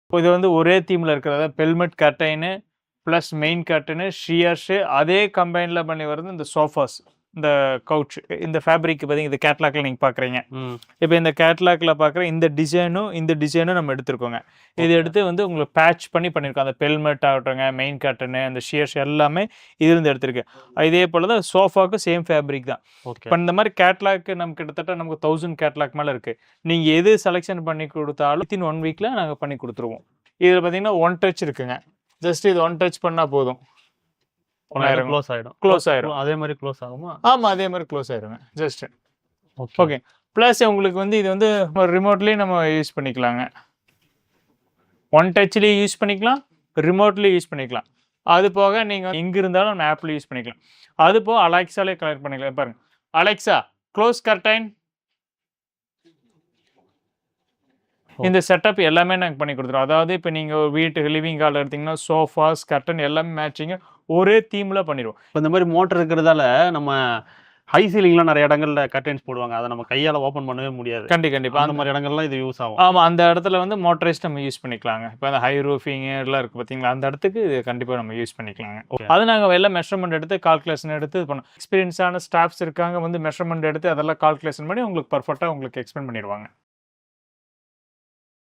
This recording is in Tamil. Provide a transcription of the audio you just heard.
இப்போ இது வந்து ஒரே தீம்ல இருக்கிறது பெல்மெட் கர்டைனு ப்ளஸ் மெயின் கர்டனு ஷியர்ஸு அதே கம்பைனில் பண்ணி வருது இந்த சோஃபாஸ் இந்த கவுச் இந்த ஃபேப்ரிக் பார்த்தீங்க இந்த கேட்லாக்ல நீங்கள் பார்க்குறீங்க. இப்போ இந்த கேட்லாக்ல பார்க்குற இந்த டிசைனும் நம்ம எடுத்துருக்கோங்க. இது எடுத்து வந்து உங்களுக்கு பேட்ச் பண்ணியிருக்கோம். அந்த பெல்மெட் ஆகட்டுங்க, மெயின் கர்டனு, அந்த ஷியர்ஸ் எல்லாமே இதிலிருந்து எடுத்திருக்கு. இதே போல் தான் சோஃபாவுக்கு சேம் ஃபேப்ரிக் தான். இப்போ இந்த மாதிரி கேட்லாக் நமக்கு கிட்டத்தட்ட நமக்கு 1000 கேட்லாக் மேலே இருக்குது. நீங்கள் எது செலெக்ஷன் பண்ணி கொடுத்தாலும் வித்தின் 1 வீக்கில் நாங்கள் பண்ணி கொடுத்துருவோம். இதில் பார்த்தீங்கன்னா 1 டச் இருக்குங்க. ஜஸ்ட் இது 1 டச் பண்ணால் போதும், க்ளோஸ் ஆயிடும். அதே மாதிரி க்ளோஸ் ஆகுமா? ஆமாம், அதே மாதிரி க்ளோஸ் ஆயிடுங்க. Just okay. ப்ளஸ் உங்களுக்கு வந்து இது வந்து ரிமோட்லேயும் நம்ம யூஸ் பண்ணிக்கலாங்க. 1 டச்லேயும் யூஸ் பண்ணிக்கலாம், ரிமோட்லேயும் யூஸ் பண்ணிக்கலாம். அது போக நீங்கள் எங்கே இருந்தாலும் நம்ம ஆப்பில் யூஸ் பண்ணிக்கலாம். அது போக அலெக்ஸாலே கனெக்ட் பண்ணிக்கலாம். பாருங்க, அலெக்ஸா க்ளோஸ் கர்டைன். இந்த செட்டப் எல்லாமே நாங்கள் பண்ணி கொடுத்துருவோம். அதாவது இப்போ நீங்கள் ஒரு வீட்டு லிவிங் ஹால் எடுத்தீங்கன்னா சோஃபாஸ் கர்டன் எல்லாமே மேட்சிங்க ஒரே தீமில் பண்ணிடுவோம். இப்போ இந்த மாதிரி மோட்டர் இருக்கிறதால நம்ம ஹை சீலிங்லாம் நிறைய இடங்கள்ல கர்டைன்ஸ் போடுவாங்க. அதை நம்ம கையால் ஓப்பன் பண்ணவே முடியாது. கண்டிப்பாக அந்த மாதிரி இடங்கள்லாம் இது யூஸ் ஆகும். ஆமாம், அந்த இடத்துல வந்து மோட்டரைஸ்ட் நம்ம யூஸ் பண்ணிக்கலாங்க. இப்போ அந்த ஹை ரூஃபிங் எல்லாம் இருக்குது பார்த்தீங்களா, அந்த இடத்துக்கு இது கண்டிப்பாக நம்ம யூஸ் பண்ணிக்கலாங்க. அது நாங்கள் எல்லாம் மெஷர்மெண்ட் எடுத்து கால்குலேஷன் எடுத்து இது பண்ணோம். எக்ஸ்பீரியன்ஸான ஸ்டாஃப்ஸ் இருக்காங்க, வந்து மெஷர்மெண்ட் எடுத்து அதெல்லாம் கால்குலேஷன் பண்ணி உங்களுக்கு பர்ஃபெக்டாக உங்களுக்கு எக்ஸ்பிளைன் பண்ணிடுவாங்க.